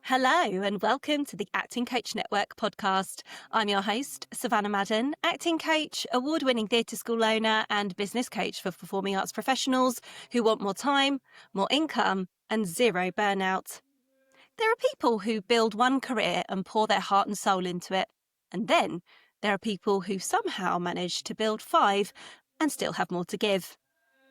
Hello and welcome to the Acting Coach Network podcast. I'm your host, Savannah Madden, acting coach, award-winning theatre school owner and business coach for performing arts professionals who want more time, more income and zero burnout. There are people who build one career and pour their heart and soul into it. And then there are people who somehow manage to build five and still have more to give.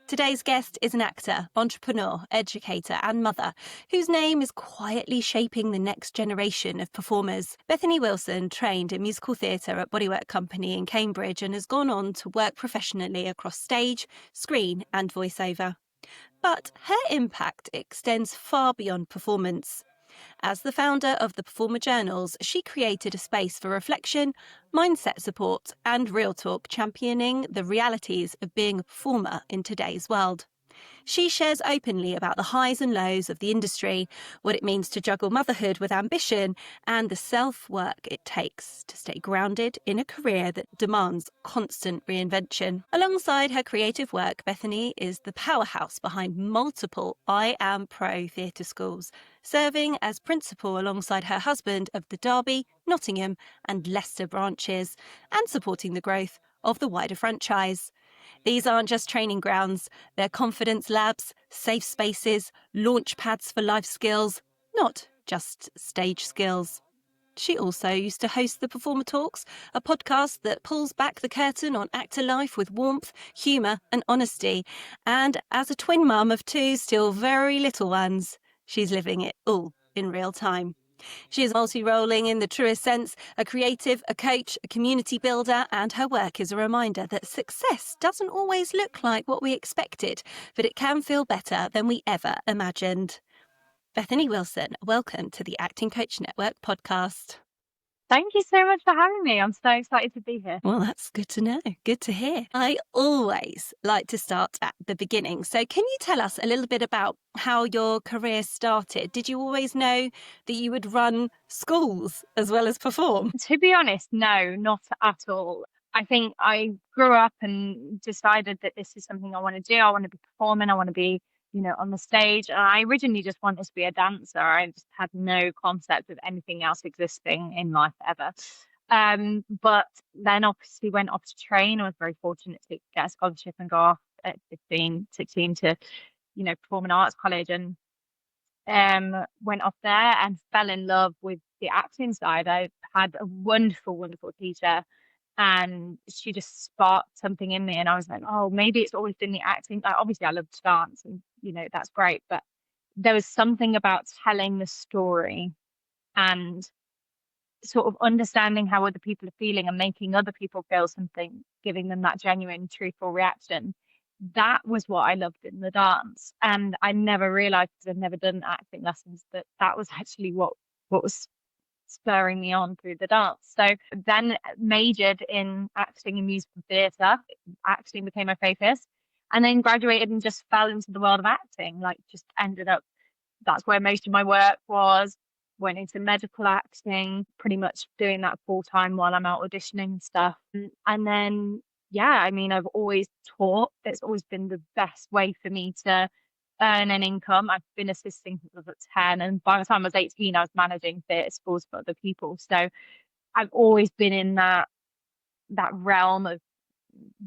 Today's guest is an actor, entrepreneur, educator and mother whose name is quietly shaping the next generation of performers. Bethany Wilson trained in musical theatre at Bodywork Company in Cambridge and has gone on to work professionally across stage, screen and voiceover. But her impact extends far beyond performance. As the founder of the Performer Journals, she created a space for reflection, mindset support, and real talk, championing the realities of being a performer in today's world. She shares openly about the highs and lows of the industry, what it means to juggle motherhood with ambition, and the self-work it takes to stay grounded in a career that demands constant reinvention. Alongside her creative work, Bethany is the powerhouse behind multiple I Am Pro theatre schools, serving as principal alongside her husband of the Derby, Nottingham and Leicester branches, and supporting the growth of the wider franchise. These aren't just training grounds, they're confidence labs, safe spaces, launch pads for life skills, not just stage skills. She also used to host the Performer Talks, a podcast that pulls back the curtain on actor life with warmth, humour and honesty. And as a twin mum of two still very little ones, she's living it all in real time. She is multi-rolling in the truest sense, a creative, a coach, a community builder, and her work is a reminder that success doesn't always look like what we expected, but it can feel better than we ever imagined. Bethany Wilson, welcome to the Acting Coach Network podcast. Thank you so much for having me. I'm so excited to be here. Well, that's good to know. Good to hear. I always like to start at the beginning. So can you tell us a little bit about how your career started? Did you always know that you would run schools as well as perform? To be honest, no, not at all. I think I grew up and decided that this is something I want to do. I want to be performing. I want to be, on the stage. And I originally just wanted to be a dancer. I just had no concept of anything else existing in life ever. But then obviously went off to train. I was very fortunate to get a scholarship and go off at 15, 16 to, performing arts college, and went off there and fell in love with the acting side. I had a wonderful, wonderful teacher, and she just sparked something in me. And I was like, oh, maybe it's always been the acting. Like, obviously, I love to dance, and that's great. But there was something about telling the story and sort of understanding how other people are feeling and making other people feel something, giving them that genuine, truthful reaction. That was what I loved in the dance. And I never realized, because I've never done acting lessons, that that was actually what was spurring me on through the dance. So then majored in acting and musical theatre. Acting became my focus, and then graduated and just fell into the world of acting. Like, just ended up, that's where most of my work was. Went into medical acting, pretty much doing that full time while I'm out auditioning and stuff. And then, yeah, I mean, I've always taught. It's always been the best way for me to earn an income. I've been assisting since I was 10, and by the time I was 18, I was managing theatre schools for other people. So I've always been in that realm of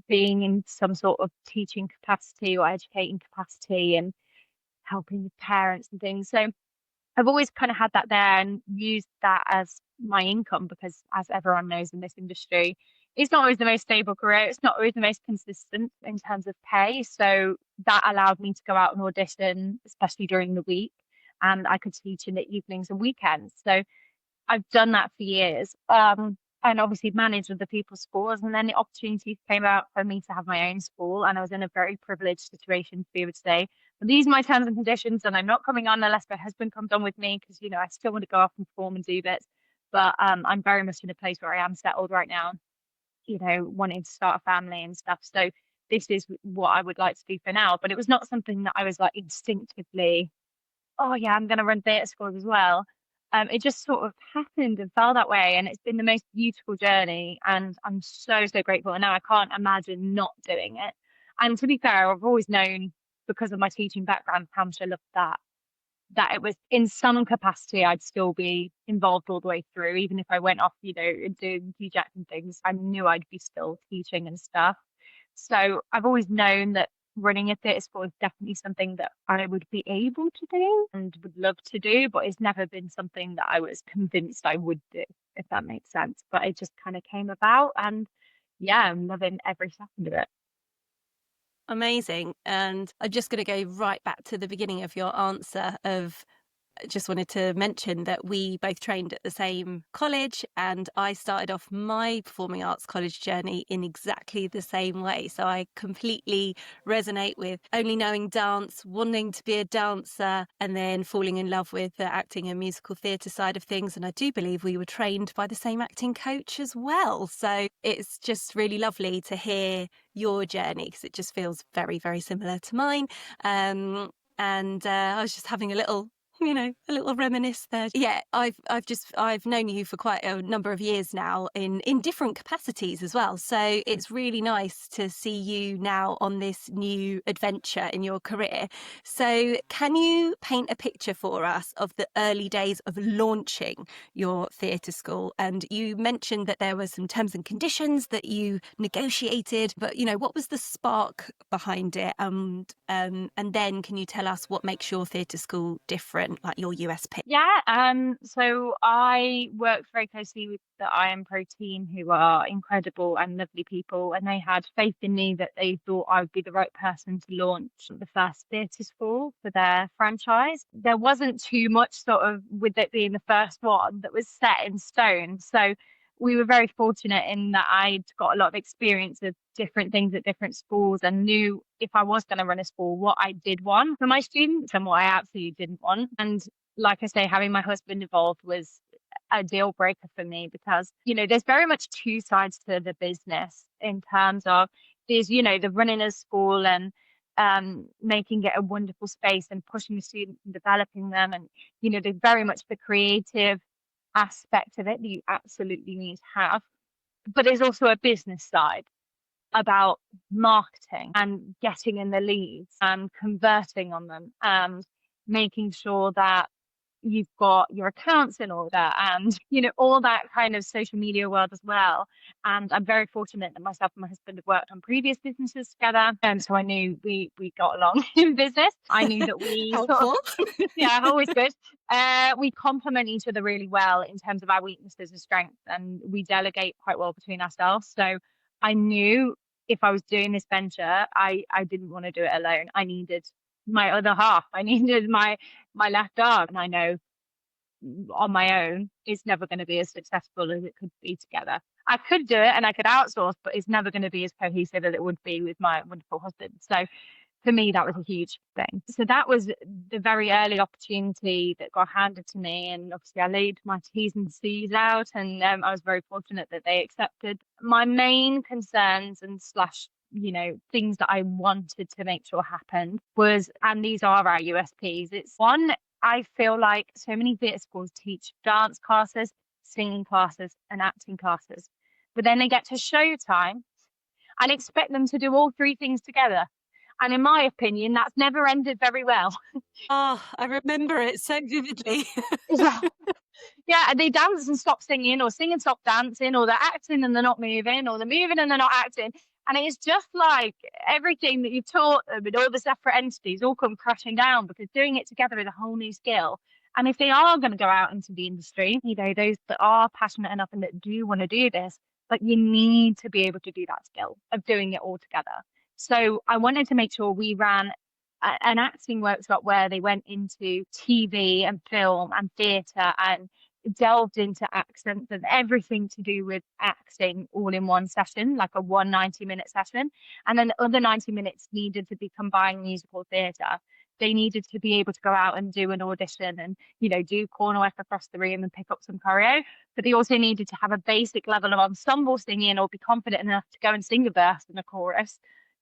being in some sort of teaching capacity or educating capacity and helping with parents and things. So I've always kind of had that there and used that as my income, because, as everyone knows in this industry, it's not always the most stable career. It's not always the most consistent in terms of pay. So that allowed me to go out and audition, especially during the week, and I could teach in the evenings and weekends. So I've done that for years, and obviously managed other people's schools. And then the opportunity came out for me to have my own school, and I was in a very privileged situation to be able to say, well, these are my terms and conditions, and I'm not coming on unless my husband comes on with me, because I still want to go off and perform and do bits. But I'm very much in a place where I am settled right now, wanting to start a family and stuff. So this is what I would like to do for now. But it was not something that I was like instinctively, oh yeah, I'm going to run theatre schools as well. It just sort of happened and fell that way, and it's been the most beautiful journey, and I'm so, so grateful. And now I can't imagine not doing it. And to be fair, I've always known, because of my teaching background, how much I love that. that it was in some capacity I'd still be involved all the way through, even if I went off, doing DJs and things. I knew I'd be still teaching and stuff. So I've always known that running a theatre school is definitely something that I would be able to do and would love to do, but it's never been something that I was convinced I would do, if that makes sense. But it just kind of came about, and yeah, I'm loving every second of it. Amazing. And I'm just going to go right back to the beginning of your answer of just wanted to mention that we both trained at the same college, and I started off my performing arts college journey in exactly the same way. So I completely resonate with only knowing dance, wanting to be a dancer, and then falling in love with the acting and musical theatre side of things. And I do believe we were trained by the same acting coach as well. So it's just really lovely to hear your journey, because it just feels very, very similar to mine. And I was just having a little reminisce there. Yeah, I've known you for quite a number of years now in different capacities as well. So it's really nice to see you now on this new adventure in your career. So can you paint a picture for us of the early days of launching your theatre school? And you mentioned that there were some terms and conditions that you negotiated, but what was the spark behind it? And then can you tell us what makes your theatre school different? Like your USP? Yeah, so I worked very closely with the IM Pro team, who are incredible and lovely people, and they had faith in me that they thought I would be the right person to launch the first theatre school for their franchise. There wasn't too much sort of, with it being the first one, that was set in stone. So we were very fortunate in that I'd got a lot of experience of different things at different schools and knew if I was going to run a school, what I did want for my students and what I absolutely didn't want. And like I say, having my husband involved was a deal breaker for me because, there's very much two sides to the business in terms of there's, the running a school and making it a wonderful space and pushing the students and developing them. And, there's very much the creative aspect of it that you absolutely need to have. But there's also a business side about marketing and getting in the leads and converting on them and making sure that you've got your accounts in order and all that kind of social media world as well. And I'm very fortunate that myself and my husband have worked on previous businesses together, and so I knew we got along in business. I knew that we Helpful. yeah, always good. We complement each other really well in terms of our weaknesses and strengths, and we delegate quite well between ourselves. So I knew if I was doing this venture, I didn't want to do it alone. I needed my other half. I needed my left arm. And I know on my own, it's never going to be as successful as it could be together. I could do it and I could outsource, but it's never going to be as cohesive as it would be with my wonderful husband. So for me, that was a huge thing. So that was the very early opportunity that got handed to me. And obviously I laid my T's and C's out, and I was very fortunate that they accepted. My main concerns and slash things that I wanted to make sure happened was, and these are our USPs. It's one, I feel like so many theatre schools teach dance classes, singing classes, and acting classes, but then they get to show time and expect them to do all three things together. And in my opinion, that's never ended very well. Oh, I remember it so vividly. Yeah. Yeah, and they dance and stop singing, or sing and stop dancing, or they're acting and they're not moving, or they're moving and they're not acting. And it's just like everything that you've taught them and all the separate entities all come crashing down, because doing it together is a whole new skill. And if they are going to go out into the industry, those that are passionate enough and that do want to do this, but you need to be able to do that skill of doing it all together. So I wanted to make sure we ran an acting workshop where they went into TV and film and theatre and delved into accents and everything to do with acting all in one session, like a 190-minute session. And then the other 90 minutes needed to be combined musical theatre. They needed to be able to go out and do an audition and, do corner work across the room and pick up some choreo. But they also needed to have a basic level of ensemble singing or be confident enough to go and sing a verse and a chorus.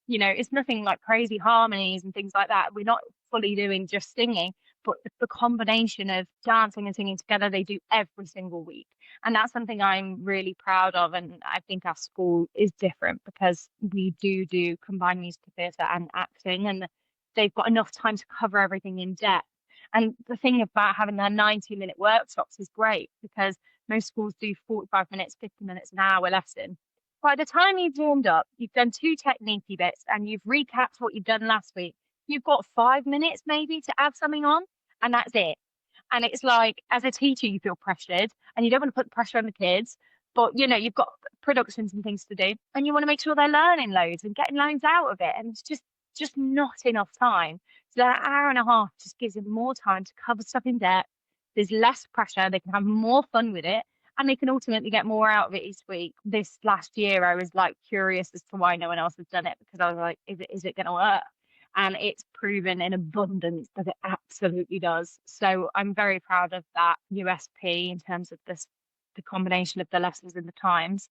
It's nothing like crazy harmonies and things like that. We're not fully doing just singing, but the combination of dancing and singing together, they do every single week. And that's something I'm really proud of. And I think our school is different because we do combine musical theatre and acting, and they've got enough time to cover everything in depth. And the thing about having their 90-minute workshops is great, because most schools do 45 minutes, 50 minutes, an hour lesson. By the time you've warmed up, you've done 2 techniquey bits and you've recapped what you've done last week, you've got 5 minutes maybe to add something on, and that's it. And it's like, as a teacher, you feel pressured and you don't want to put the pressure on the kids, but you've got productions and things to do and you want to make sure they're learning loads and getting loads out of it. And it's just not enough time. So that hour and a half just gives them more time to cover stuff in depth. There's less pressure. They can have more fun with it, and they can ultimately get more out of it each week. This last year, I was like curious as to why no one else has done it, because I was like, is it going to work? And it's proven in abundance that it absolutely does. So I'm very proud of that USP in terms of the combination of the lessons and the times.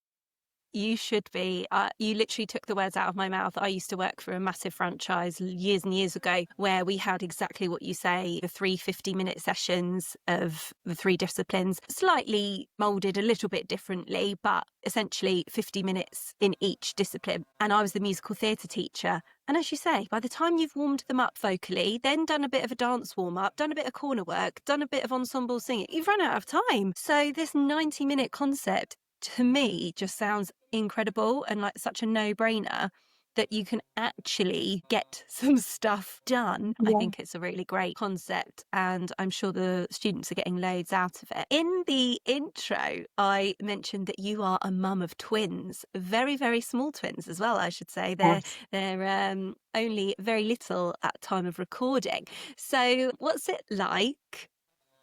You should be. You literally took the words out of my mouth. I used to work for a massive franchise years and years ago where we had exactly what you say, the 3 50-minute sessions of the 3 disciplines, slightly moulded a little bit differently, but essentially 50 minutes in each discipline. And I was the musical theatre teacher. And as you say, by the time you've warmed them up vocally, then done a bit of a dance warm-up, done a bit of corner work, done a bit of ensemble singing, you've run out of time. So this 90-minute concept, to me, just sounds incredible and like such a no-brainer that you can actually get some stuff done. I think it's a really great concept, and I'm sure the students are getting loads out of it. In the intro, I mentioned that you are a mum of twins, very, very small twins as well, I should say. They're only very little at time of recording. So what's it like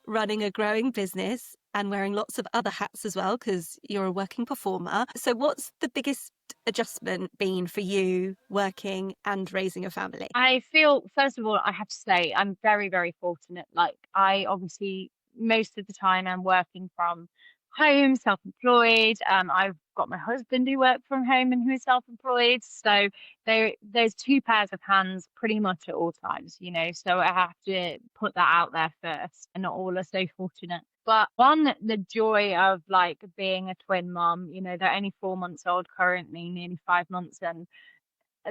running a growing business and wearing lots of other hats as well, because you're a working performer? So what's the biggest adjustment been for you working and raising a family? I feel, first of all, I have to say, I'm very, very fortunate. Like, I obviously, most of the time, I'm working from home, self-employed. I've got my husband who works from home and who is self-employed. So there's 2 pairs of hands pretty much at all times, So I have to put that out there first, and not all are so fortunate. But the joy of like being a twin mom, they're only 4 months old currently, nearly 5 months, and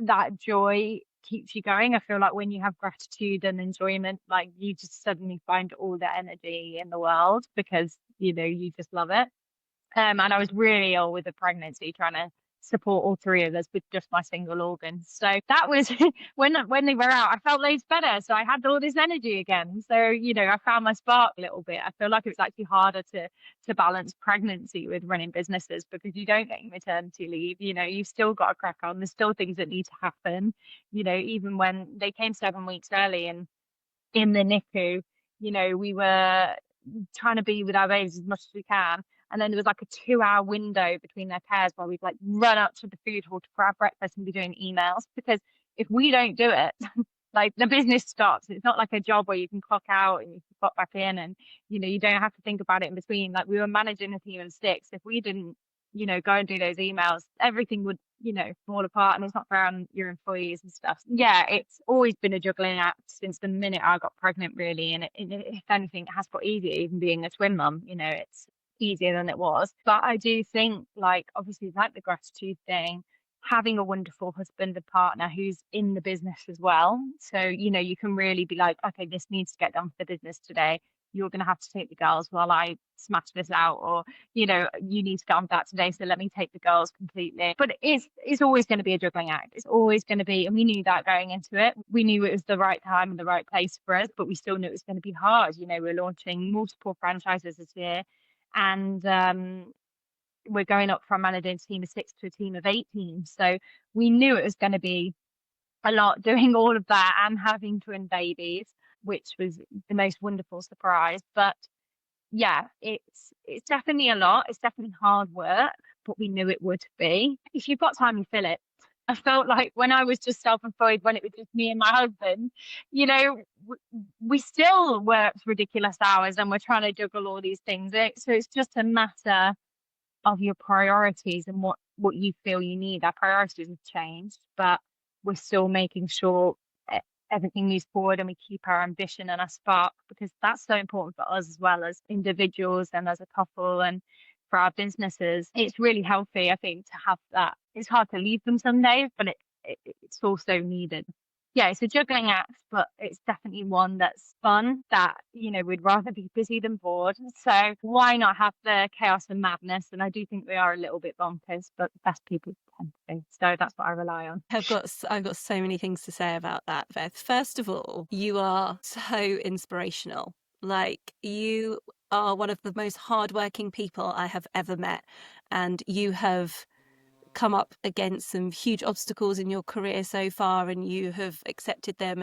that joy keeps you going. I feel like when you have gratitude and enjoyment, like you just suddenly find all the energy in the world, because you just love it. And I was really ill with the pregnancy, trying to support all 3 of us with just my single organ. So that was when they were out, I felt loads better. So I had all this energy again. So, I found my spark a little bit. I feel like it was actually harder to balance pregnancy with running businesses, because you don't get maternity leave. You've still got to crack on. There's still things that need to happen. Even when they came 7 weeks early and in the NICU, we were trying to be with our babies as much as we can. And then there was like a 2-hour window between their cares where we'd like run up to the food hall to grab breakfast and be doing emails, because if we don't do it, like the business stops. It's not like a job where you can clock out and you can clock back in, and you don't have to think about it in between. Like, we were managing a team of 6. If we didn't go and do those emails, everything would fall apart, and it's not fair on your employees and stuff. Yeah, it's always been a juggling act since the minute I got pregnant, really. And if anything, it has got easier, even being a twin mum. It's easier than it was. But I do think, like, obviously, like the gratitude thing, having a wonderful husband and partner who's in the business as well. So, you can really be like, okay, this needs to get done for the business today. You're going to have to take the girls while I smash this out, or, you need to get on that today, so let me take the girls completely. But it's always going to be a juggling act. It's always going to be, and we knew that going into it. We knew it was the right time and the right place for us, but we still knew it was going to be hard. We're launching multiple franchises this year, and we're going up from managing a team of 6 to a team of 18. So we knew it was going to be a lot, doing all of that and having twin babies, which was the most wonderful surprise. But yeah, it's definitely a lot. It's definitely hard work, but we knew it would be. If you've got time, you fill it. I felt like when I was just self-employed, when it was just me and my husband, we still worked ridiculous hours and we're trying to juggle all these things. So it's just a matter of your priorities and what you feel you need. Our priorities have changed, but we're still making sure everything moves forward and we keep our ambition and our spark, because that's so important for us as well as individuals and as a couple and for our businesses. It's really healthy, I think, to have that. It's hard to leave them some days, but it's also needed. yeah, it's a juggling act, but it's definitely one that's fun, that, we'd rather be busy than bored. So why not have the chaos and madness? And I do think we are a little bit bonkers, but the best people tend to be. So that's what I rely on. I've got so many things to say about that, Beth. First of all, you are so inspirational. Like, you are one of the most hardworking people I have ever met, and you have come up against some huge obstacles in your career so far, and you have accepted them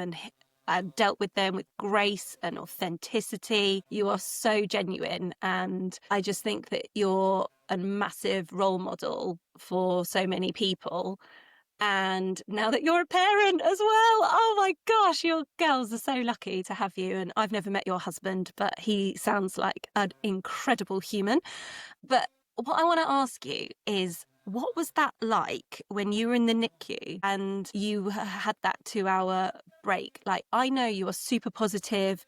and dealt with them with grace and authenticity. You are so genuine, and I just think that you're a massive role model for so many people. And now that you're a parent as well, oh my gosh, your girls are so lucky to have you. And I've never met your husband, but he sounds like an incredible human. But what I want to ask you is, what was that like when you were in the NICU and you had that 2 hour break? Like, I know you are super positive.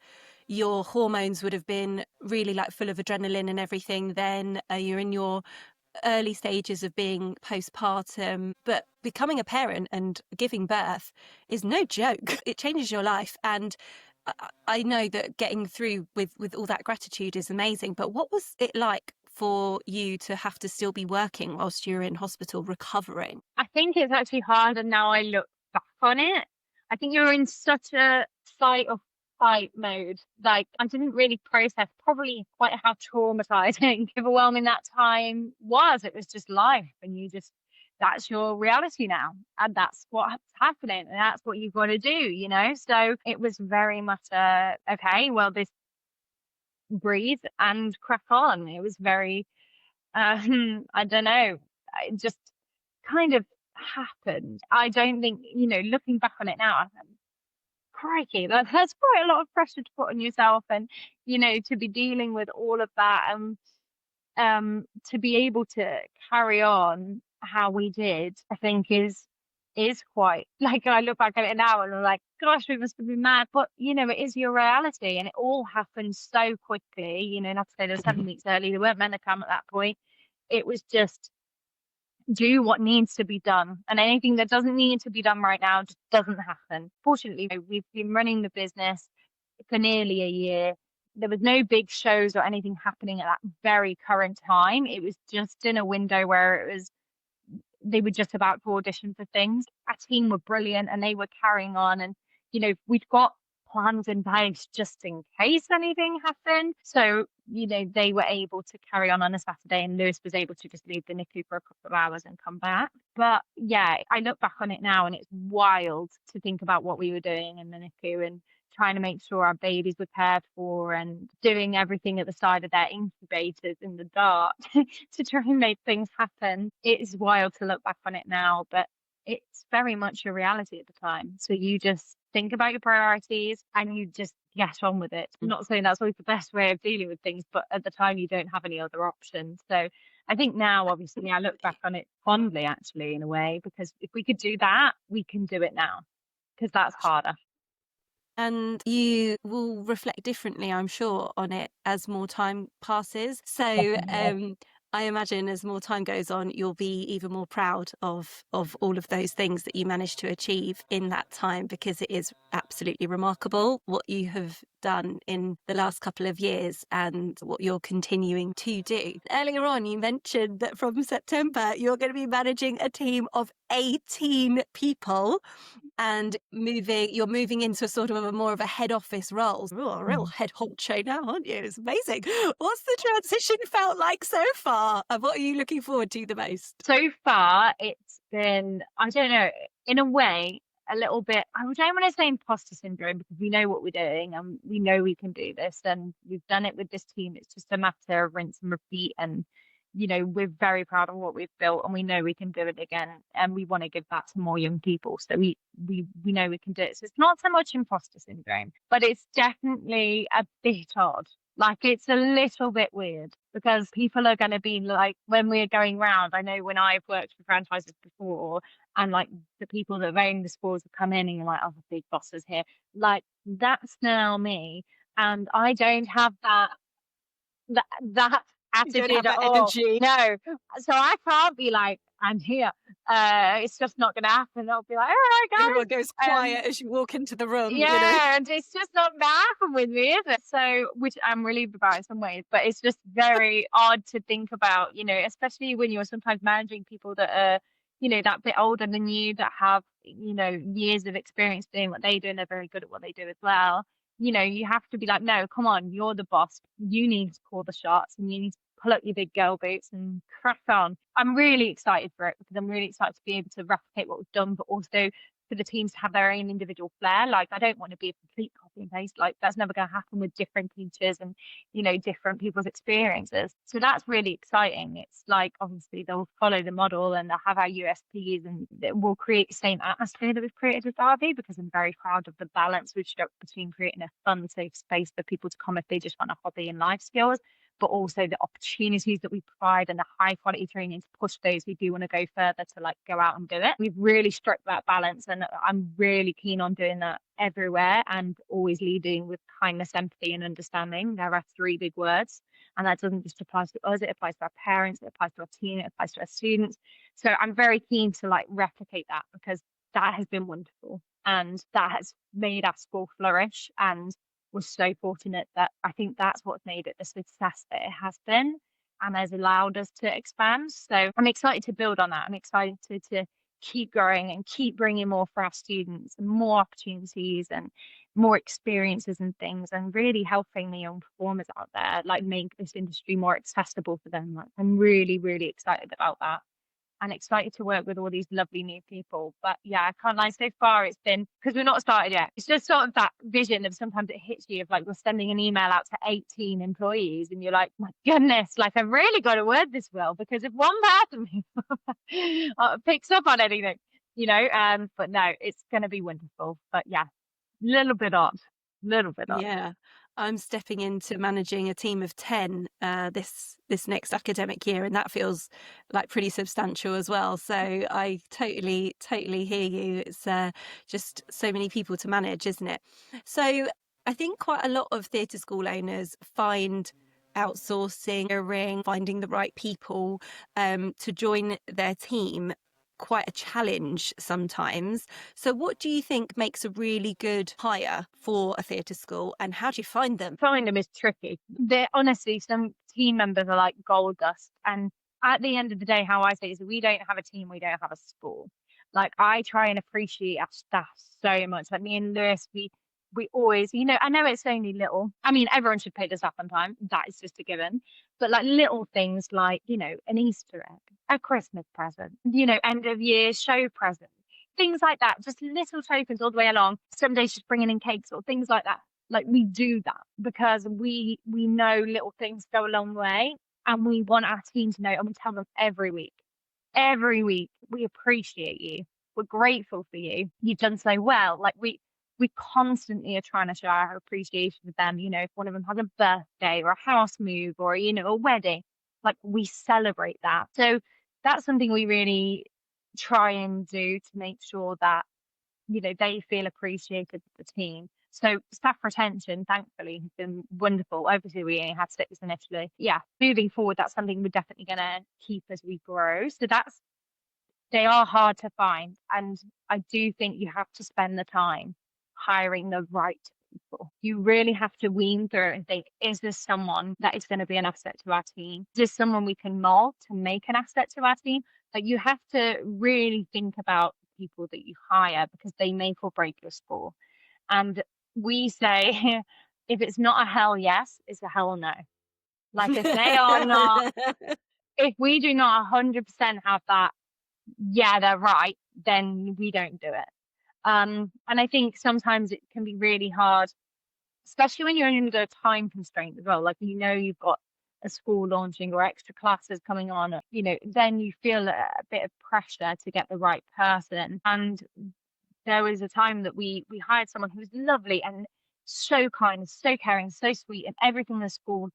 Your hormones would have been really like full of adrenaline and everything. Then you're in your early stages of being postpartum, but becoming a parent and giving birth is no joke. It changes your life. And I know that getting through with all that gratitude is amazing, but what was it like for you to have to still be working whilst you're in hospital recovering? I think it's actually hard, and now I look back on it. I think you're in such a fight or fight mode. Like, I didn't really process probably quite how traumatizing, overwhelming that time was. It was just life, and that's your reality now, and that's what's happening, and that's what you've got to do. So it was very much okay, well, this breathe and crack on. It was very, I don't know, it just kind of happened. I don't think, looking back on it now, I'm crikey, that's quite a lot of pressure to put on yourself, and to be dealing with all of that, and to be able to carry on how we did, I think is quite, like, I look back at it now and I'm like, gosh, we must have been mad. But it is your reality, and it all happened so quickly. Not to say they were 7 weeks early, they weren't meant to come at that point. It was just do what needs to be done, and anything that doesn't need to be done right now just doesn't happen. Fortunately, we've been running the business for nearly a year. There was no big shows or anything happening at that very current time. It was just in a window where they were just about to audition for things. Our team were brilliant, and they were carrying on, and we'd got plans in place just in case anything happened. So they were able to carry on a Saturday, and Lewis was able to just leave the NICU for a couple of hours and come back. But yeah, I look back on it now, and it's wild to think about what we were doing in the NICU, and trying to make sure our babies were cared for, and doing everything at the side of their incubators in the dark to try and make things happen. It is wild to look back on it now, but it's very much your reality at the time. So you just think about your priorities, and you just get on with it. I'm not saying that's always the best way of dealing with things, but at the time you don't have any other options. So I think now, obviously, I look back on it fondly, actually, in a way, because if we could do that, we can do it now, because that's harder. And you will reflect differently, I'm sure, on it as more time passes. So I imagine as more time goes on, you'll be even more proud of all of those things that you managed to achieve in that time, because it is absolutely remarkable what you have done in the last couple of years and what you're continuing to do. Earlier on, you mentioned that from September, you're going to be managing a team of 18 people, and you're moving into a sort of more of a head office role. Ooh, a real head honcho now, aren't you? It's amazing. What's the transition felt like so far? And what are you looking forward to the most? So far, it's been, I don't know, in a way, a little bit, I don't want to say imposter syndrome, because we know what we're doing, and we know we can do this, and we've done it with this team. It's just a matter of rinse and repeat, and we're very proud of what we've built, and we know we can do it again, and we want to give that to more young people. So we know we can do it. So it's not so much imposter syndrome, but it's definitely a bit odd. Like, it's a little bit weird, because people are going to be like, when we're going round, I know when I've worked for franchises before, and like the people that own the schools have come in, and you're like, oh, the big bosses here. Like, that's now me, and I don't have that attitude at all. energy. No. So I can't be like, I'm here. It's just not going to happen. I'll be like, all right, Everyone goes guys. quiet as you walk into the room, Yeah, and it's just not going to happen with me, is it? So, which I'm relieved about in some ways, but it's just very odd to think about, especially when you're sometimes managing people that are, that bit older than you, that have, years of experience doing what they do, and they're very good at what they do as well. You have to be like, no, come on, you're the boss. You need to call the shots, and you need to pull up your big girl boots and crack on. I'm really excited for it, because I'm really excited to be able to replicate what we've done, but also for the teams to have their own individual flair. Like, I don't want to be a complete copy and paste. Like, that's never going to happen with different teachers and, different people's experiences. So that's really exciting. It's like, obviously they'll follow the model and they'll have our USPs, and we'll create the same atmosphere that we've created with Derby, because I'm very proud of the balance we've struck between creating a fun, safe space for people to come if they just want a hobby and life skills, but also the opportunities that we provide and the high quality training to push those who do want to go further to like go out and do it. We've really struck that balance, and I'm really keen on doing that everywhere, and always leading with kindness, empathy and understanding. There are three big words, and that doesn't just apply to us, it applies to our parents, it applies to our team, it applies to our students. So I'm very keen to like replicate that, because that has been wonderful, and that has made our school flourish, and we're so fortunate that I think that's what's made it the success that it has been, and has allowed us to expand. So I'm excited to build on that. I'm excited to keep growing and keep bringing more for our students, and more opportunities and more experiences and things, and really helping the young performers out there, like make this industry more accessible for them. Like, I'm really, really excited about that, and excited to work with all these lovely new people. But yeah, I can't lie, so far it's been, because we're not started yet, it's just sort of that vision of sometimes it hits you of like, we're sending an email out to 18 employees and you're like, my goodness, like I've really got to word this well, because if one person picks up on anything, but no, it's going to be wonderful. But yeah, little bit odd. Yeah, I'm stepping into managing a team of 10 this next academic year, and that feels like pretty substantial as well. So I totally hear you. It's just so many people to manage, isn't it? So I think quite a lot of theatre school owners find outsourcing, finding the right people to join their team quite a challenge sometimes. So what do you think makes a really good hire for a theatre school, and how do you find them? Find them is tricky. They're honestly, some team members are like gold dust. And at the end of the day, how I say is, we don't have a team, we don't have a school. Like, I try and appreciate our staff so much. Like, me and Lewis, we always, I know it's only little. I mean, everyone should pay their staff on time. That is just a given. But like little things like, an Easter egg, a Christmas present, end of year show present, things like that, just little tokens all the way along. Some days just bringing in cakes or things like that. Like, we do that because we know little things go a long way, and we want our team to know, and we tell them every week, we appreciate you. We're grateful for you. You've done so well. Like, we constantly are trying to show our appreciation with them. If one of them has a birthday or a house move or, a wedding, like, we celebrate that. So that's something we really try and do to make sure that, they feel appreciated with the team. So staff retention, thankfully, has been wonderful. Obviously, we only had 6 initially. Yeah, moving forward, that's something we're definitely going to keep as we grow. So they are hard to find. And I do think you have to spend the time hiring the right people. You really have to wean through and think, is this someone that is going to be an asset to our team? Is this someone we can mold to make an asset to our team? Like, you have to really think about people that you hire, because they make or break your school. And we say, if it's not a hell yes, it's a hell no. Like, if they are not, if we do not 100% have that, yeah, they're right, then we don't do it. And I think sometimes it can be really hard, especially when you're under time constraint as well. Like, you've got a school launching or extra classes coming on, then you feel a bit of pressure to get the right person. And there was a time that we hired someone who was lovely and so kind, so caring, so sweet, and everything the school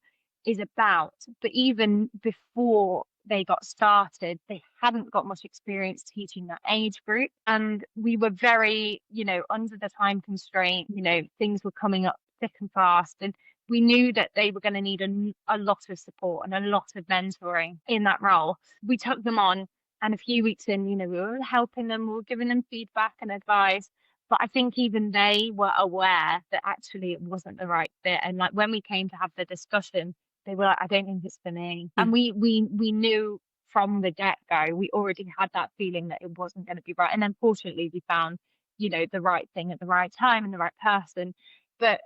is about. But even before they got started, they hadn't got much experience teaching that age group. And we were very, under the time constraint, things were coming up thick and fast. And we knew that they were going to need a lot of support and a lot of mentoring in that role. We took them on, And a few weeks in, we were helping them, we were giving them feedback and advice. But I think even they were aware that actually it wasn't the right fit. And like when we came to have the discussion, they were like, I don't think it's for me. Mm. And we knew from the get-go, we already had that feeling that it wasn't going to be right. And then fortunately we found, the right thing at the right time and the right person. But,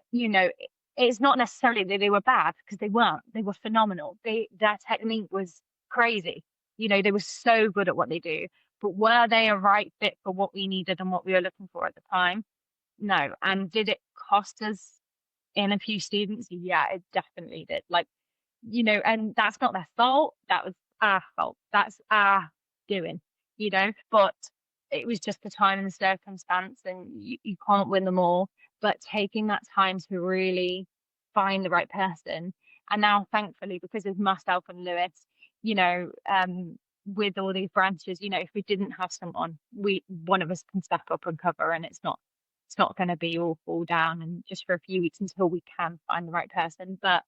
it's not necessarily that they were bad, because they weren't. They were phenomenal. Their technique was crazy. They were so good at what they do. But were they a right fit for what we needed and what we were looking for at the time? No. And did it cost us in a few students? Yeah, it definitely did. Like, and that's not their fault. That was our fault. That's our doing, but it was just the time and the circumstance, and you can't win them all. But taking that time to really find the right person. And now, thankfully, because of myself and Lewis, with all these branches, if we didn't have someone, one of us can step up and cover, and it's not going to be all fall down and just for a few weeks until we can find the right person. But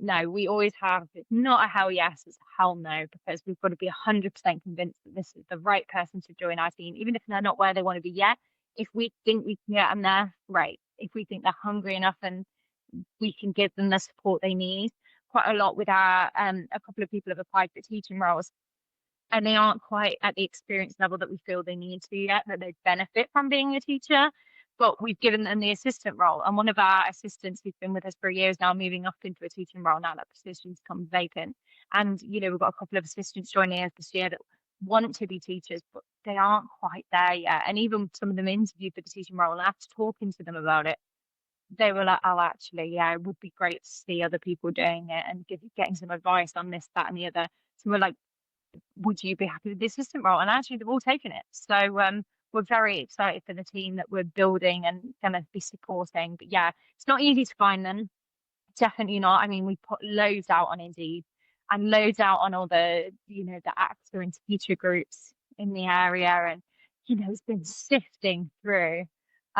no, we always have, it's not a hell yes, it's a hell no, because we've got to be 100% convinced that this is the right person to join our team, even if they're not where they want to be yet. If we think we can get them there, great. If we think they're hungry enough and we can give them the support they need. Quite a lot with our a couple of people have applied for teaching roles, and they aren't quite at the experience level that we feel they need to yet, that they benefit from being a teacher. But we've given them the assistant role, and one of our assistants who's been with us for years now, moving up into a teaching role now that position's come vacant. And we've got a couple of assistants joining us this year that want to be teachers, but they aren't quite there yet. And even some of them interviewed for the teaching role, and after talking to them about it, they were like, oh, actually, yeah, it would be great to see other people doing it and getting some advice on this, that, and the other. So we're like, would you be happy with the assistant role? And actually, they've all taken it. So we're very excited for the team that we're building and going to be supporting. But yeah, it's not easy to find them. Definitely not. I mean, we put loads out on Indeed and loads out on all the, the actor and teacher groups in the area. And, it's been sifting through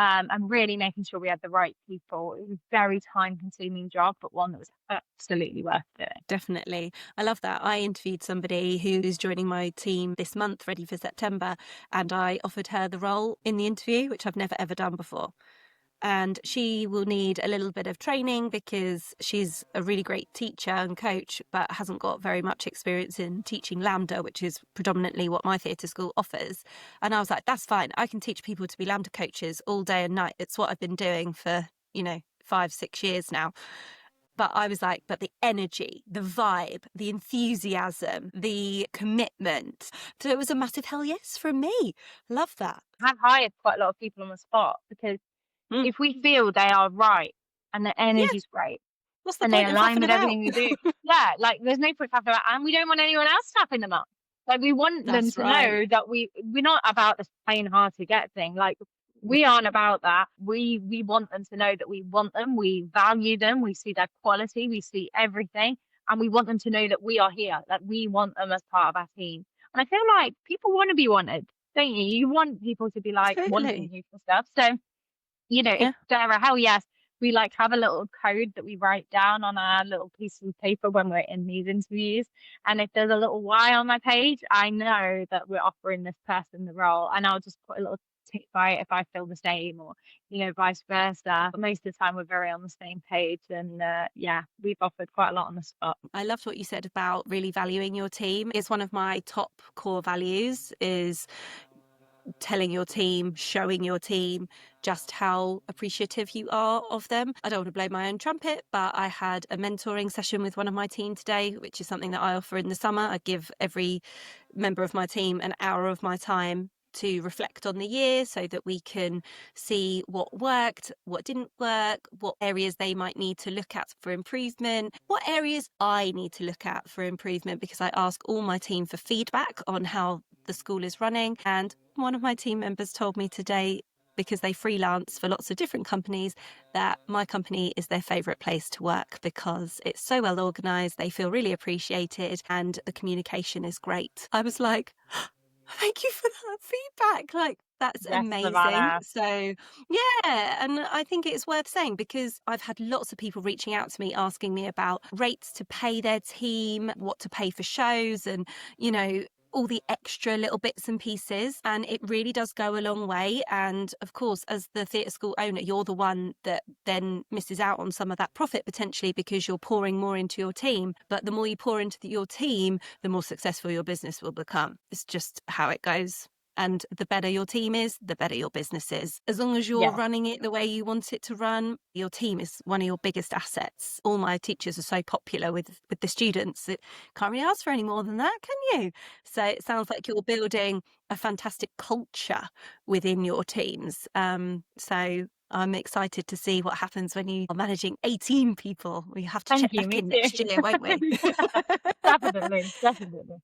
and really making sure we had the right people. It was a very time-consuming job, but one that was absolutely worth doing. Definitely. I love that. I interviewed somebody who is joining my team this month, ready for September, and I offered her the role in the interview, which I've never ever done before. And she will need a little bit of training because she's a really great teacher and coach, but hasn't got very much experience in teaching Lambda, which is predominantly what my theatre school offers. And I was like, that's fine. I can teach people to be Lambda coaches all day and night. It's what I've been doing for, 5-6 years now. But I was like, but the energy, the vibe, the enthusiasm, the commitment. So it was a massive hell yes from me. Love that. I've hired quite a lot of people on the spot because if we feel they are right and the energy's great What's the and point they of align faffing with about? everything we do, yeah, like there's no point having that, and we don't want anyone else tapping them up. Like we want them That's to right. know that we're not about this playing hard to get thing. Like we aren't about that. We want them to know that we want them, we value them, we see their quality, we see everything, and we want them to know that we are here, that we want them as part of our team. And I feel like people want to be wanted, don't you? You want people to be like wanting Totally. you for stuff. So if Yeah. they're a hell yes, we like have a little code that we write down on our little piece of paper when we're in these interviews. And if there's a little Y on my page, I know that we're offering this person the role, and I'll just put a little tick by it if I feel the same, or vice versa. But most of the time we're very on the same page, and yeah, we've offered quite a lot on the spot. I loved what you said about really valuing your team. It's one of my top core values, is telling your team, showing your team just how appreciative you are of them. I don't want to blow my own trumpet, but I had a mentoring session with one of my team today, which is something that I offer in the summer. I give every member of my team an hour of my time to reflect on the year so that we can see what worked, what didn't work, what areas they might need to look at for improvement, what areas I need to look at for improvement, because I ask all my team for feedback on how the school is running. And one of my team members told me today, because they freelance for lots of different companies, that my company is their favourite place to work because it's so well organised, they feel really appreciated, and the communication is great. I was like, thank you for that feedback. Like, that's Yes, amazing. Savannah. So, yeah. And I think it's worth saying, because I've had lots of people reaching out to me asking me about rates to pay their team, what to pay for shows. And, all the extra little bits and pieces, and it really does go a long way. And of course, as the theatre school owner, you're the one that then misses out on some of that profit potentially, because you're pouring more into your team. But the more you pour into your team, the more successful your business will become. It's just how it goes. And the better your team is, the better your business is. As long as you're running it the way you want it to run, your team is one of your biggest assets. All my teachers are so popular with the students that can't really ask for any more than that, can you? So it sounds like you're building a fantastic culture within your teams. So I'm excited to see what happens when you are managing 18 people. We have to check Thank you, back me in too. next year, won't we? Definitely, definitely.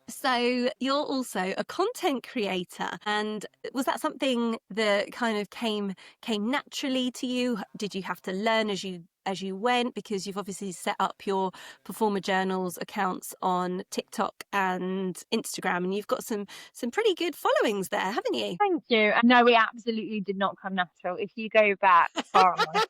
So you're also a content creator, and was that something that kind of came naturally to you? Did you have to learn as you went? Because you've obviously set up your Performer Journals accounts on TikTok and Instagram, and you've got some pretty good followings there, haven't you? Thank you. No, it absolutely did not come natural. If you go back far enough,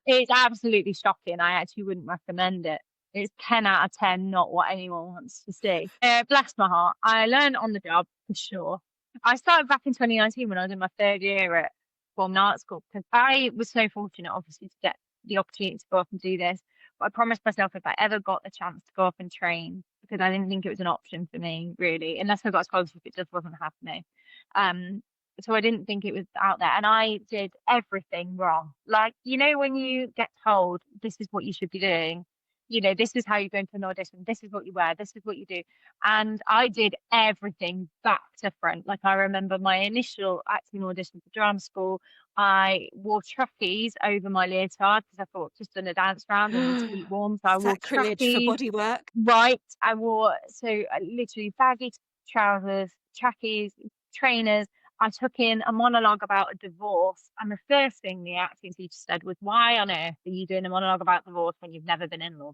it's absolutely shocking. I actually wouldn't recommend it. It's 10 out of 10, not what anyone wants to see. Bless my heart. I learned on the job for sure. I started back in 2019 when I was in my third year at Performing Arts School, because I was so fortunate, obviously, to get the opportunity to go up and do this. But I promised myself if I ever got the chance to go up and train, because I didn't think it was an option for me, really, unless I got a scholarship, it just wasn't happening. So I didn't think it was out there, and I did everything wrong. Like, when you get told this is what you should be doing, this is how you go into an audition, this is what you wear, this is what you do. And I did everything back to front. Like, I remember my initial acting audition for drama school, I wore trackies over my leotard because I thought just done a dance round and need to keep warm. So I wore Sacrilege for trackies. Bodywork. Right. I wore, literally baggy trousers, trackies, trainers. I took in a monologue about a divorce, and the first thing the acting teacher said was, "Why on earth are you doing a monologue about divorce when you've never been in love?"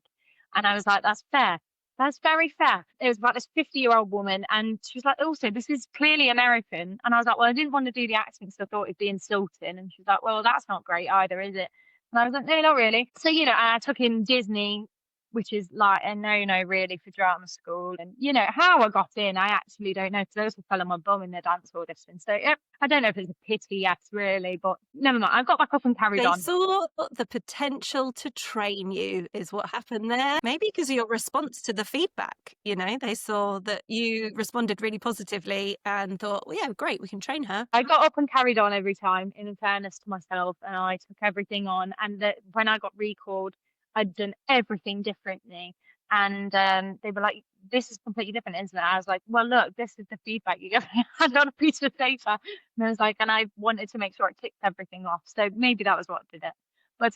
And I was like, "That's fair. That's very fair." It was about this 50-year-old woman, and she was like, "Also, this is clearly American." And I was like, "Well, I didn't want to do the accent because I thought it'd be insulting." And she was like, "Well, that's not great either, is it?" And I was like, "No, not really." So, I took in Disney, which is like a no-no really for drama school. And how I got in, I actually don't know, because I also fell on my bum in the dance audition. So I don't know if it's a pity, yes, really, but never mind. I got back up and carried They on. saw the potential to train you is what happened there. Maybe because of your response to the feedback, they saw that you responded really positively and thought, well, yeah, great, we can train her. I got up and carried on every time, in fairness to myself, and I took everything on. And when I got recalled, I'd done everything differently. And they were like, "This is completely different, isn't it?" I was like, "Well, look, this is the feedback you get on a piece of paper." And I was like, and I wanted to make sure I ticked everything off. So maybe that was what did it. But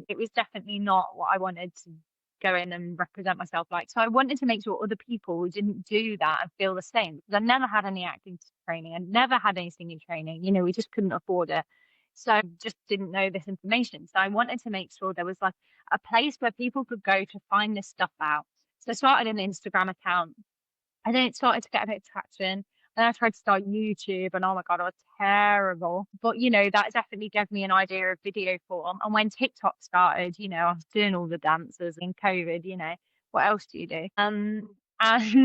it was definitely not what I wanted to go in and represent myself like. So I wanted to make sure other people didn't do that and feel the same, because I never had any acting training and never had any singing training. We just couldn't afford it. So I just didn't know this information. So I wanted to make sure there was like a place where people could go to find this stuff out. So I started an Instagram account, and then it started to get a bit of traction. And I tried to start YouTube, and oh my God, I was terrible. But that definitely gave me an idea of video form. And when TikTok started, I was doing all the dances in COVID, what else do you do? And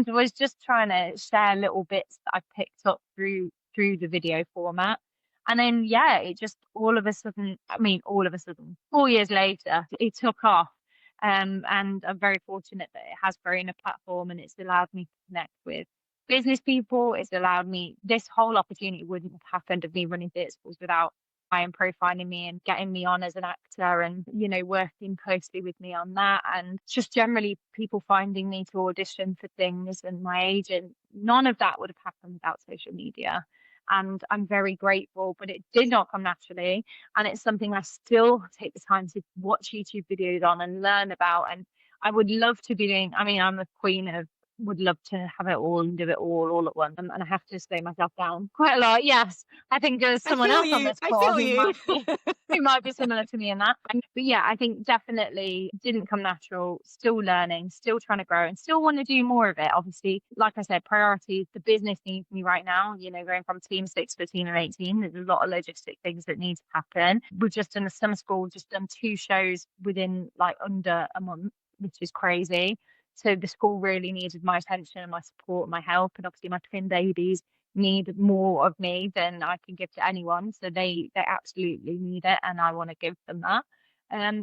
was just trying to share little bits that I picked up through the video format. And then it just all of a sudden, 4 years later, it took off. And I'm very fortunate that it has grown a platform, and it's allowed me to connect with business people. It's allowed me, this whole opportunity wouldn't have happened of me running theatre schools without Ian profiling me and getting me on as an actor, and working closely with me on that, and just generally people finding me to audition for things, and my agent. None of that would have happened without social media. And I'm very grateful, but it did not come naturally. And it's something I still take the time to watch YouTube videos on and learn about. And I would love to be doing, I'm the queen of, would love to have it all and do it all at once. And I have to slow myself down quite a lot. Yes. I think there's someone else on this call who might be similar to me in that. But yeah, I think definitely didn't come natural, still learning, still trying to grow, and still want to do more of it. Obviously, like I said, priorities, the business needs me right now, going from team 6 to a team of 18. There's a lot of logistic things that need to happen. We've just done a summer school, just done 2 shows within like under a month, which is crazy. So the school really needed my attention and my support and my help. And obviously my twin babies need more of me than I can give to anyone. So they absolutely need it, and I want to give them that.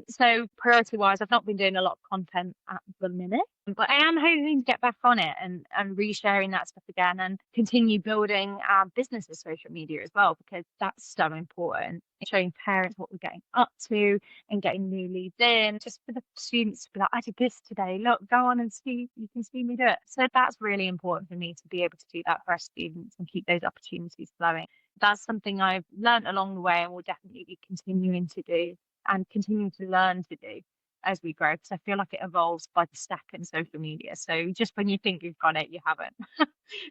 So priority wise, I've not been doing a lot of content at the minute, but I am hoping to get back on it and resharing that stuff again and continue building our business's social media as well, because that's so important. Showing parents what we're getting up to and getting new leads in, just for the students to be like, I did this today. Look, go on and see, you can see me do it. So that's really important for me to be able to do that for our students and keep those opportunities flowing. That's something I've learned along the way and will definitely be continuing to do and continuing to learn to do as we grow, because I feel like it evolves by the second, social media. So just when you think you've got it, you haven't.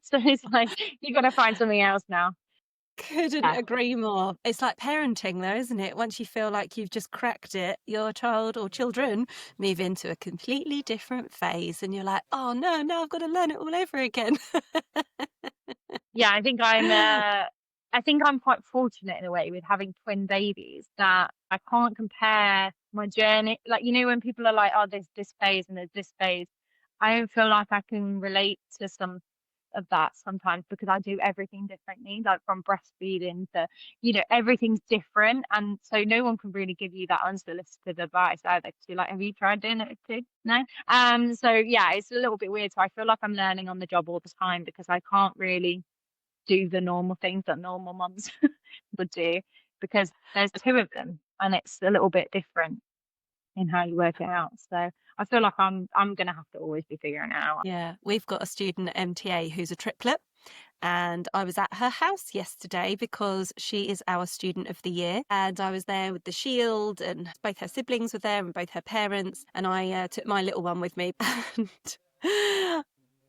So it's like you've got to find something else now. Couldn't Yeah. agree more. It's like parenting though, isn't it? Once you feel like you've just cracked it, your child or children move into a completely different phase and you're like, oh no, now I've got to learn it all over again. Yeah, I think I'm quite fortunate in a way with having twin babies that I can't compare my journey. Like, when people are like, oh, there's this phase and there's this phase, I don't feel like I can relate to some of that sometimes, because I do everything differently, like from breastfeeding to, everything's different. And so no one can really give you that unsolicited advice either. 'Cause you're like, have you tried doing it too? No. So yeah, it's a little bit weird. So I feel like I'm learning on the job all the time, because I can't really do the normal things that normal mums would do, because there's two of them and it's a little bit different in how you work it out. So I feel like I'm gonna have to always be figuring it out. Yeah, we've got a student at MTA who's a triplet. And I was at her house yesterday because she is our student of the year. And I was there with the shield, and both her siblings were there and both her parents. And I took my little one with me. And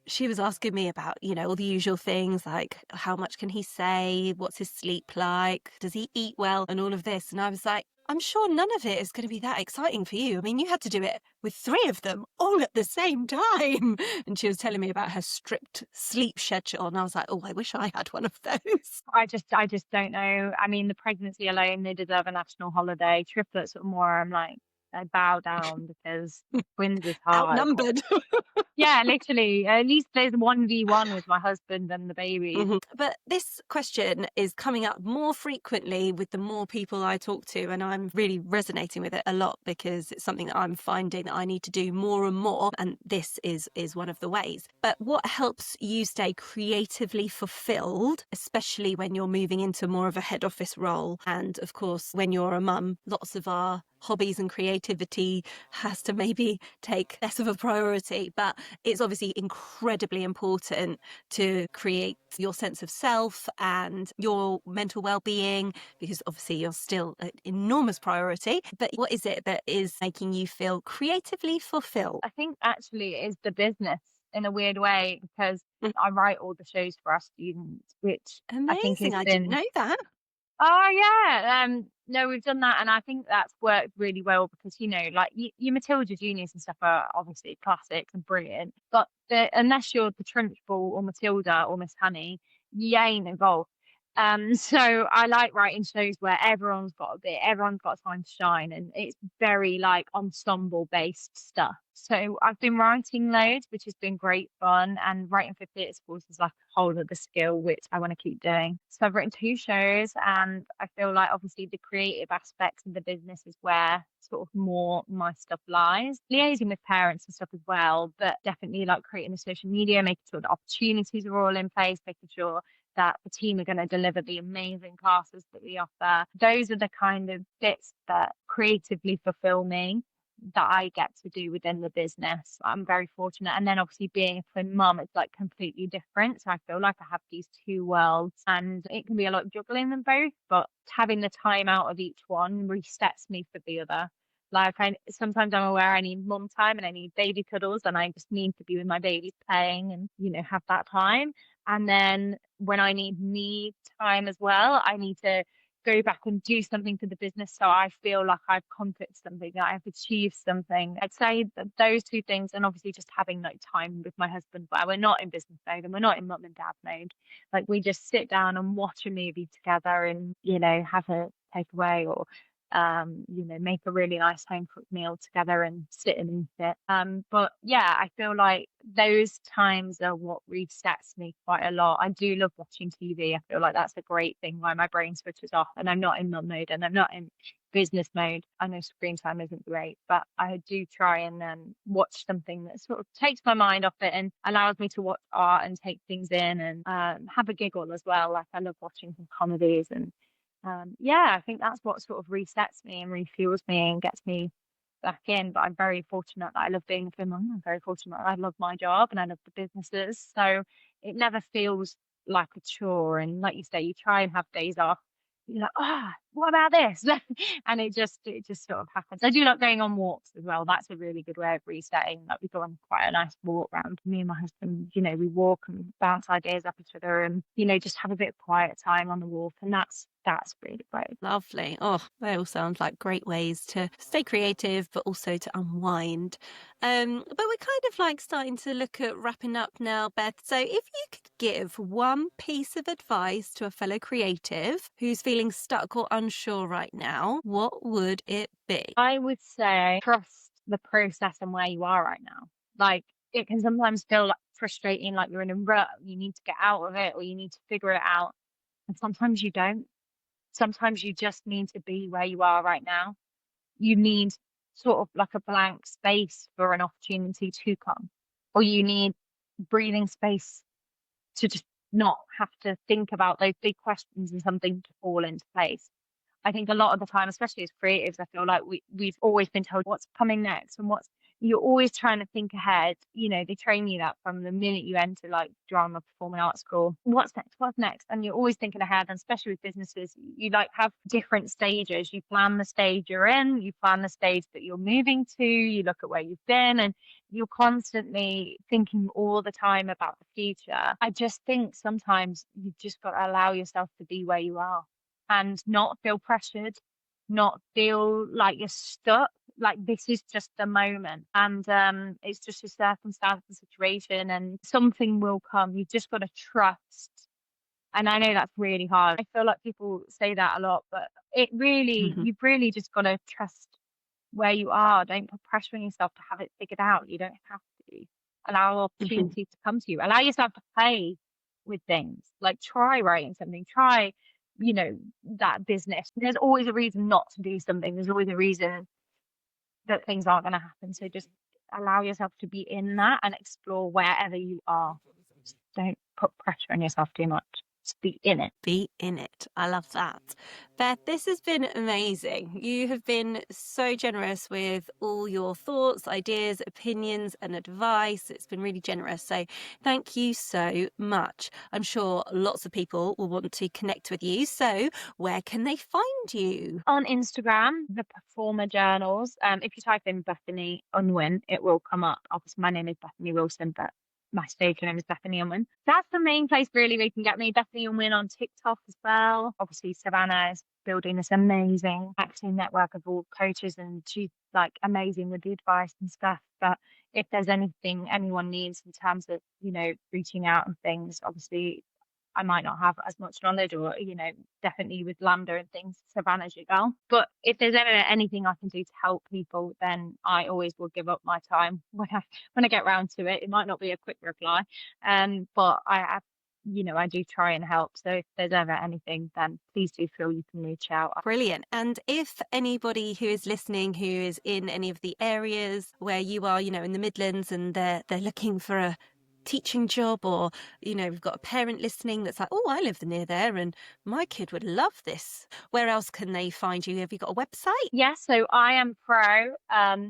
she was asking me about, all the usual things like how much can he say? What's his sleep like? Does he eat well? And all of this. And I was like, I'm sure none of it is going to be that exciting for you. I mean, you had to do it with 3 of them all at the same time. And she was telling me about her strict sleep schedule. And I was like, oh, I wish I had one of those. I just don't know. I mean, the pregnancy alone, they deserve a national holiday. Triplets or more, I'm like, I bow down, because twins is hard. Outnumbered. Yeah, literally. At least there's 1v1 with my husband and the babies. But this question is coming up more frequently with the more people I talk to, and I'm really resonating with it a lot because it's something that I'm finding that I need to do more and more, and this is one of the ways. But what helps you stay creatively fulfilled, especially when you're moving into more of a head office role, and of course when you're a mum, lots of our hobbies and creativity has to maybe take less of a priority, but it's obviously incredibly important to create your sense of self and your mental well-being, because obviously you're still an enormous priority. But what is it that is making you feel creatively fulfilled? I think actually it is the business in a weird way, because Mm. I write all the shows for our students, which I think Amazing. has I didn't been. know that. Oh yeah, no, we've done that, and I think that's worked really well, because like your Matilda Juniors and stuff are obviously classics and brilliant, but unless you're the Trunchbull or Matilda or Miss Honey, you ain't involved. So I like writing shows where everyone's got a bit, everyone's got time to shine, and it's very like ensemble based stuff. So I've been writing loads, which has been great fun, and writing for theatre schools is like a whole other skill, which I want to keep doing. So I've written 2 shows, and I feel like obviously the creative aspects of the business is where sort of more my stuff lies. Liaising with parents and stuff as well, but definitely like creating the social media, making sure the opportunities are all in place, making sure that the team are going to deliver the amazing classes that we offer. Those are the kind of bits that creatively fulfill me, that I get to do within the business. I'm very fortunate. And then obviously being a twin mum, it's like completely different. So I feel like I have these 2 worlds, and it can be a lot of juggling them both, but having the time out of each one resets me for the other. Like sometimes I'm aware I need mum time and I need baby cuddles, and I just need to be with my babies playing and, have that time. And then when I need me time as well, I need to go back and do something for the business, so I feel like I've accomplished something, that I've achieved something. I'd say that those 2 things, and obviously just having like time with my husband, but we're not in business mode and we're not in mum and dad mode. Like we just sit down and watch a movie together and, have a takeaway, or make a really nice home cooked meal together and sit and eat it. But yeah, I feel like those times are what resets me quite a lot. I do love watching TV. I feel like that's a great thing why my brain switches off and I'm not in mum mode and I'm not in business mode. I know screen time isn't great, but I do try and watch something that sort of takes my mind off it and allows me to watch art and take things in and have a giggle as well. Like I love watching some comedies and I think that's what sort of resets me and refuels me and gets me back in. But I'm very fortunate that I love being a film mum. I'm very fortunate that I love my job and I love the businesses. So it never feels like a chore. And like you say, you try and have days off. You're like, what about this? And it just sort of happens. I do like going on walks as well. That's a really good way of resetting. Like we go on quite a nice walk round. Me and my husband, we walk and bounce ideas off each other and, just have a bit of quiet time on the walk. And that's really great. Lovely. Oh, they all sound like great ways to stay creative, but also to unwind. But we're kind of like starting to look at wrapping up now, Beth. So if you could give one piece of advice to a fellow creative who's feeling stuck or unsure right now, what would it be? I would say trust the process and where you are right now. Like it can sometimes feel like frustrating, like you're in a rut, you need to get out of it or you need to figure it out. And sometimes you don't. Sometimes you just need to be where you are right now. You need sort of like a blank space for an opportunity to come, or you need breathing space to just not have to think about those big questions and something to fall into place. I think a lot of the time, especially as creatives, I feel like we've always been told what's coming next and you're always trying to think ahead. They train you that from the minute you enter like drama performing arts school. What's next? What's next? And you're always thinking ahead. And especially with businesses, you like have different stages. You plan the stage you're in, you plan the stage that you're moving to, you look at where you've been, and you're constantly thinking all the time about the future. I just think sometimes you've just got to allow yourself to be where you are and not feel pressured, not feel like you're stuck. Like this is just the moment and it's just a circumstance and situation and something will come. You've just got to trust. And I know that's really hard. I feel like people say that a lot, but you've really just got to trust where you are. Don't put pressure on yourself to have it figured out. You don't have to. Allow opportunities to come to you. Allow yourself to play with things. Like try writing something. Try, that business. There's always a reason not to do something. There's always a reason that things aren't going to happen. So just allow yourself to be in that and explore wherever you are. Just don't put pressure on yourself too much. Just be in it. Be in it. I love that. Beth, this has been amazing. You have been so generous with all your thoughts, ideas, opinions, and advice. It's been really generous. So thank you so much. I'm sure lots of people will want to connect with you. So where can they find you? On Instagram, the Performer Journals. If you type in Bethany Unwin, it will come up. Obviously, my name is Bethany Wilson, but my stage name is Bethany Unwin. That's the main place really where you can get me. Bethany Unwin on TikTok as well. Obviously, Savannah is building this amazing acting network of all coaches and she's like amazing with the advice and stuff. But if there's anything anyone needs in terms of, reaching out and things, obviously I might not have as much knowledge or, definitely with Lambda and things, Savannah's your girl. But if there's ever anything I can do to help people, then I always will give up my time when I get round to it. It might not be a quick reply, but I do try and help. So if there's ever anything, then please do feel you can reach out. Brilliant. And if anybody who is listening who is in any of the areas where you are, in the Midlands and they're looking for a teaching job or, we've got a parent listening that's like, oh, I live near there and my kid would love this. Where else can they find you? Have you got a website? Yes, so I Am Pro.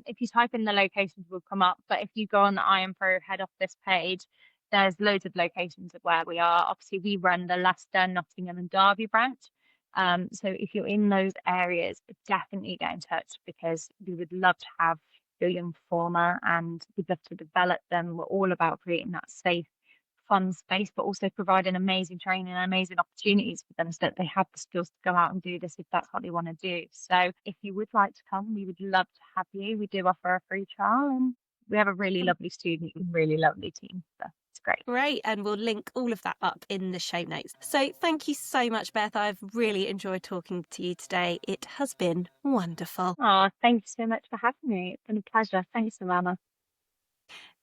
If you type in the locations will come up, but if you go on the I Am Pro head office page, there's loads of locations of where we are. Obviously, we run the Leicester, Nottingham and Derby branch. So if you're in those areas, definitely get in touch because we would love to have your young performer and we'd love to develop them. We're all about creating that safe, fun space, but also providing amazing training and amazing opportunities for them so that they have the skills to go out and do this if that's what they want to do. So if you would like to come, we would love to have you. We do offer a free trial and we have a really lovely student and really lovely team. So great. Great. And we'll link all of that up in the show notes. So thank you so much, Beth. I've really enjoyed talking to you today. It has been wonderful. Oh, thank you so much for having me. It's been a pleasure. Thanks, Savannah.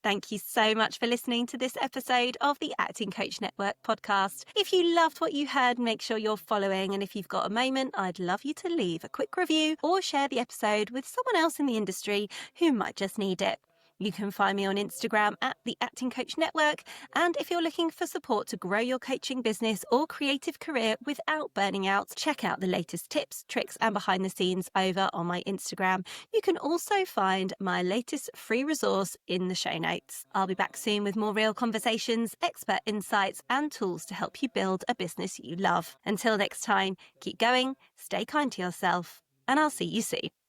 Thank you so much for listening to this episode of the Acting Coach Network podcast. If you loved what you heard, make sure you're following. And if you've got a moment, I'd love you to leave a quick review or share the episode with someone else in the industry who might just need it. You can find me on Instagram at the Acting Coach Network. And if you're looking for support to grow your coaching business or creative career without burning out, check out the latest tips, tricks, and behind the scenes over on my Instagram. You can also find my latest free resource in the show notes. I'll be back soon with more real conversations, expert insights, and tools to help you build a business you love. Until next time, keep going, stay kind to yourself, and I'll see you soon.